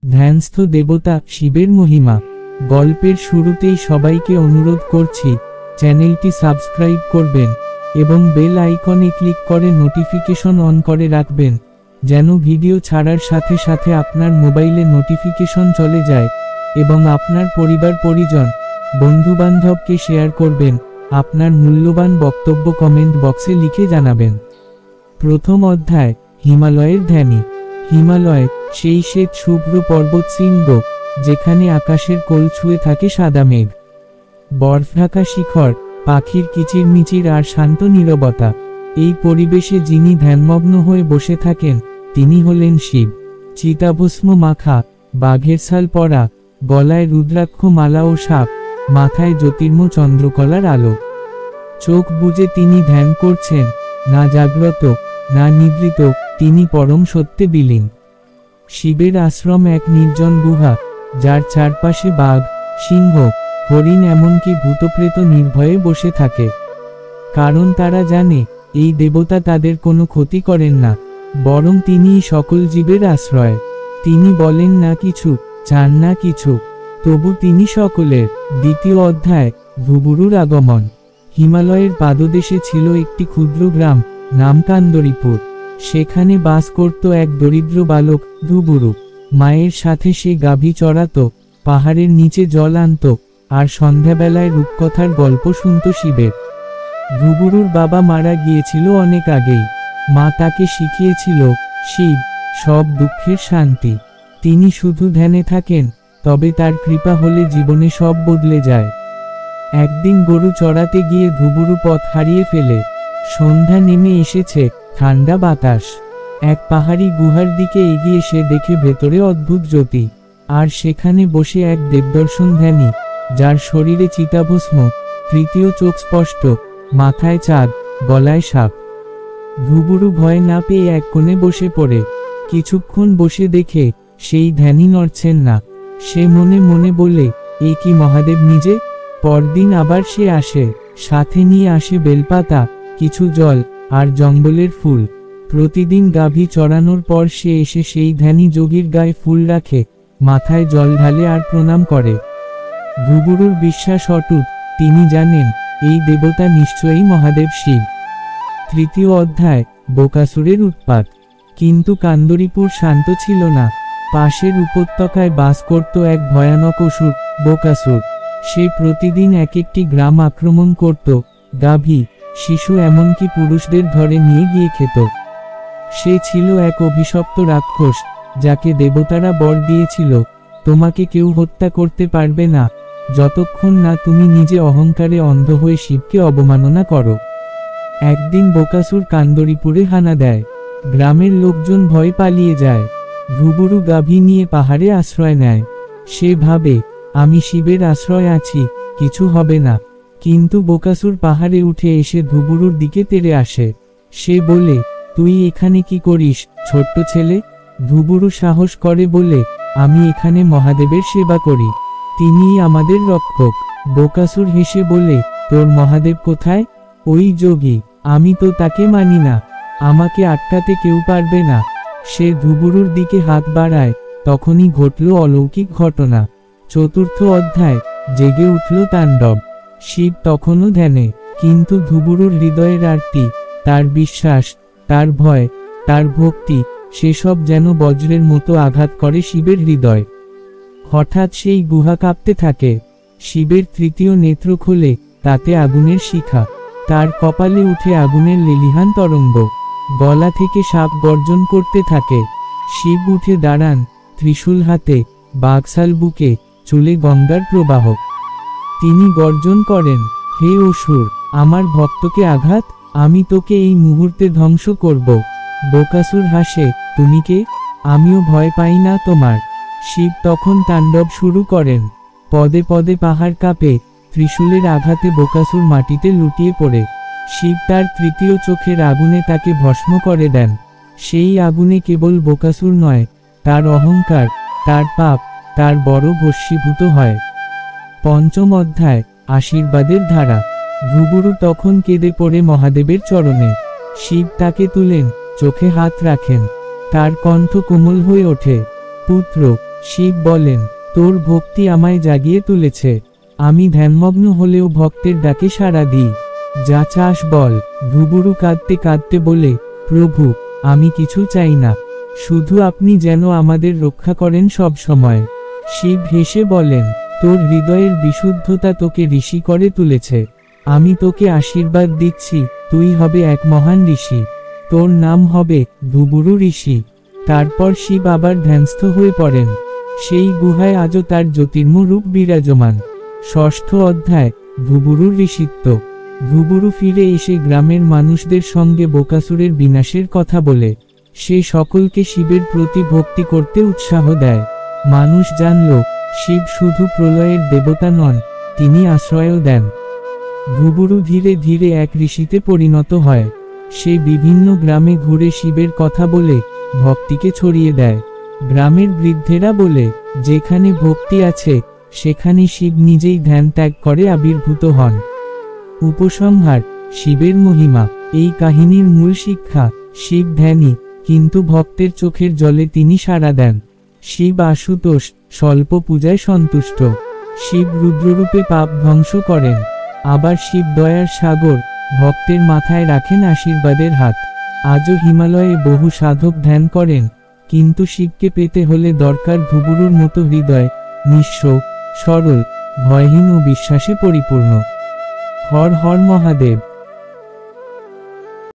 ধ্যানস্থ দেবতা শিবের মহিমা। গল্পের শুরুতেই সবাইকে অনুরোধ করছি, চ্যানেলটি সাবস্ক্রাইব করবেন এবং বেল আইকনে ক্লিক করে নোটিফিকেশন অন করে রাখবেন, যেন ভিডিও ছাড়ার সাথে সাথে আপনার মোবাইলে নোটিফিকেশন চলে যায় এবং আপনার পরিবার পরিজন, বন্ধুবান্ধবকে শেয়ার করবেন। আপনার মূল্যবান বক্তব্য কমেন্ট বক্সে লিখে জানাবেন। প্রথম অধ্যায়, হিমালয়ের ধ্যানী। হিমালয় সেই শ্বেত শুভ্র পর্বত শৃঙ্গ, যেখানে আকাশের কোল ছুঁয়ে থাকে সাদা মেঘ, বরফঢাকা শিখর, পাখির কিচিরমিচির আর শান্ত নীরবতা। এই পরিবেশে যিনি ধ্যানমগ্ন হয়ে বসে থাকেন, তিনি হলেন শিব। চিতাভস্ম মাখা, বাঘের ছাল পরা, গলায় রুদ্রাক্ষ মালা ও সাপ, মাথায় জ্যোতির্ম চন্দ্রকলার আলো। চোখ বুজে তিনি ধ্যান করছেন, না জাগ্রত না নিদ্রিত, তিনি পরম সত্যে বিলীন। শিবের আশ্রম এক নির্জন গুহা, যার চারপাশে বাঘ, সিংহ, হরিণ এমনকি ভূতপ্রেত নির্ভয়ে বসে থাকে। কারণ তারা জানে, এই দেবতা তাদের কোনো ক্ষতি করেন না, বরং তিনিই সকল জীবের আশ্রয়। তিনি বলেন না কিছু, চান না কিছু, তবু তিনি সকলের। দ্বিতীয় অধ্যায়, ধুবুরুর আগমন। হিমালয়ের পাদদেশে ছিল একটি ক্ষুদ্র গ্রাম, নাম কান্দরীপুর। সেখানে বাস করত এক দরিদ্র বালক, ধুবুরু। মায়ের সাথে সে গাভী চড়াত, পাহাড়ের নিচে জল আনত, আর সন্ধ্যাবেলায় রূপকথার গল্প শুনত শিবের। ধুবুরুর বাবা মারা গিয়েছিল অনেক আগেই। মা তাকে শিখিয়েছিল, শিব সব দুঃখের শান্তি। তিনি শুধু ধ্যানে থাকেন, তবে তার কৃপা হলে জীবনে সব বদলে যায়। একদিন গরু চড়াতে গিয়ে ধুবুরু পথ হারিয়ে ফেলে। সন্ধ্যা নেমে এসেছে, ঠান্ডা বাতাস। এক পাহাড়ি গুহার দিকে এগিয়ে সে দেখে ভেতরে অদ্ভুত জ্যোতি, আর সেখানে বসে এক দেবদর্শন ধ্যানী, যার শরীরে চিতাভস্ম, তৃতীয় চোখ স্পষ্ট, মাথায় চাঁদ, গলায় সাপ। ধুবুরু ভয় না পেয়ে এক কোণে বসে পড়ে। কিছুক্ষণ বসে দেখে সেই ধ্যানী নড়ছেন না। সে মনে মনে বলে, এ কি মহাদেব নিজে? পরদিন আবার সে আসে, সাথে নিয়ে আসে বেলপাতা, কিছু জল, আর জঙ্গলের ফুল। প্রতিদিন গাভী চড়ানোর পর সে এসে সেই ধ্যানী যোগীর গায়ে ফুল রাখে, মাথায় জল ঢালে আর প্রণাম করে। ধুবুরুর বিশ্বাস অটুট, তিনি জানেন, এই দেবতা নিশ্চয়ই মহাদেব শিব। তৃতীয় অধ্যায়, বকাসুরের উৎপাত। কিন্তু কান্দরীপুর শান্ত ছিল না। পাশের উপত্যকায় বাস করত এক ভয়ানক অসুর, বকাসুর। সে প্রতিদিন এক একটি গ্রাম আক্রমণ করত, গাভী, শিশু এমনকি পুরুষদের ধরে নিয়ে গিয়ে খেত। সে ছিল এক অভিশপ্ত রাক্ষস, যাকে দেবতারা বর দিয়েছিল, তোমাকে কেউ হত্যা করতে পারবে না, যতক্ষণ না তুমি নিজে অহংকারে অন্ধ হয়ে শিবকে অবমাননা করো। একদিন বকাসুর কান্দরীপুরে হানা দেয়। গ্রামের লোকজন ভয় পালিয়ে যায়। ধুবুরু গাভী নিয়ে পাহাড়ে আশ্রয় নেয়। সে ভাবে, আমি শিবের আশ্রয় আছি, কিছু হবে না। কিন্তু বকাসুর পাহাড়ে উঠে এসে ধুবুরুর দিকে তেড়ে আসে। সে বলে, তুই এখানে কি করিস, ছোট্ট ছেলে? ধুবুরু সাহস করে বলে, আমি এখানে মহাদেবের সেবা করি, তিনিই আমাদের রক্ষক। বকাসুর হেসে বলে, তোর মহাদেব কোথায়? ওই যোগী, আমি তো তাকে মানি না, আমাকে আটকাতে কেউ পারবে না। সে ধুবুরুর দিকে হাত বাড়ায়, তখনই ঘটল অলৌকিক ঘটনা। চতুর্থ অধ্যায়, জেগে উঠল তাণ্ডব। শিব তখনও ধ্যানে, কিন্তু ধুবুরুর হৃদয়ের আরতি, তার বিশ্বাস, তার ভয়, তার ভক্তি, সেসব যেন বজ্রের মতো আঘাত করে শিবের হৃদয়। হঠাৎ সেই গুহা কাঁপতে থাকে। শিবের তৃতীয় নেত্র খোলে, তাতে আগুনের শিখা। তার কপালে উঠে আগুনের লেলিহান তরঙ্গ। গলা থেকে সাপ গর্জন করতে থাকে। শিব উঠে দাঁড়ান, ত্রিশূল হাতে, বাঘছাল বুকে, চুলে গঙ্গার প্রবাহ। তিনি গর্জন করেন, হে অসুর, আমার ভক্তকে আঘাত, আমি তোকে এই মুহূর্তে ধ্বংস করব। বকাসুর হাসে, তুমি কে? আমিও ভয় পাই না তোমার। শিব তখন তাণ্ডব শুরু করেন। পদে পদে পাহাড় কাঁপে, ত্রিশূলের আঘাতে বকাসুর মাটিতে লুটিয়ে পড়ে। শিব তার তৃতীয় চোখের আগুনে তাকে ভস্ম করে দেন। সেই আগুনে কেবল বকাসুর নয়, তার অহংকার, তার পাপ, তার বড় ভস্মীভূত হয়। পঞ্চম অধ্যায়, আশীর্বাদের ধারা। ধুবুরু তখন কেঁদে পড়ে মহাদেবের চরণে। শিব তাকে তুলেন, চোখে হাত রাখেন। তার কণ্ঠ কোমল হয়ে ওঠে, পুত্র, শিব বলেন, তোর ভক্তি আমায় জাগিয়ে তুলেছে। আমি ধ্যানমগ্ন হলেও ভক্তের ডাকে সাড়া দিই। যা চাস বল। ভুবুরু কাঁদতে কাঁদতে বলে, প্রভু, আমি কিছু চাই না, শুধু আপনি যেন আমাদের রক্ষা করেন সব সময়। শিব হেসে বলেন, তোর হৃদয়ের বিশুদ্ধতা তোকে ঋষি করে তুলেছে। আমি তোকে আশীর্বাদ দিচ্ছি, তুই হবে এক মহান ঋষি। তোর নাম হবে ভুবুরু ঋষি। তারপর শিব আবার ধ্যানস্থ হয়ে পড়েন। সেই গুহায় আজও তার জ্যোতির্ম রূপ বিরাজমান। ষষ্ঠ অধ্যায়, ভুবুরুর ঋষিত্ব। ভুবুরু ফিরে এসে গ্রামের মানুষদের সঙ্গে বকাসুরের বিনাশের কথা বলে। সে সকলকে শিবের প্রতি ভক্তি করতে উৎসাহ দেয়। মানুষ জানল, শিব শুধু প্রলয়ের দেবতা নন, তিনি আশ্রয়ও দেন। ভুবুরু ধীরে ধীরে এক ঋষিতে পরিণত হয়। সে বিভিন্ন গ্রামে ঘুরে শিবের কথা বলে ভক্তিকে ছড়িয়ে দেয়। গ্রামের বৃদ্ধেরা বলে, যেখানে ভক্তি আছে সেখানে শিব নিজেই ধ্যান ত্যাগ করে আবির্ভূত হন। উপসংহার, শিবের মহিমা। এই কাহিনীর মূল শিক্ষা, শিব ধ্যানী, কিন্তু ভক্তের চোখের জলে তিনি সাড়া দেন। শিব আশুতোষ, স্বল্প পূজায় সন্তুষ্ট। শিব রুদ্ররূপে পাপ ধ্বংস করেন। আবার শিব দয়ার সাগর, ভক্তের মাথায় রাখেন আশীর্বাদের হাত। আজও হিমালয়ে বহু সাধক ধ্যান করেন, কিন্তু শিবকে পেতে হলে দরকার ভুবুরুর মতো হৃদয়, নিঃস্ব, সরল, ভয়হীন ও বিশ্বাসে পরিপূর্ণ। হর হর মহাদেব।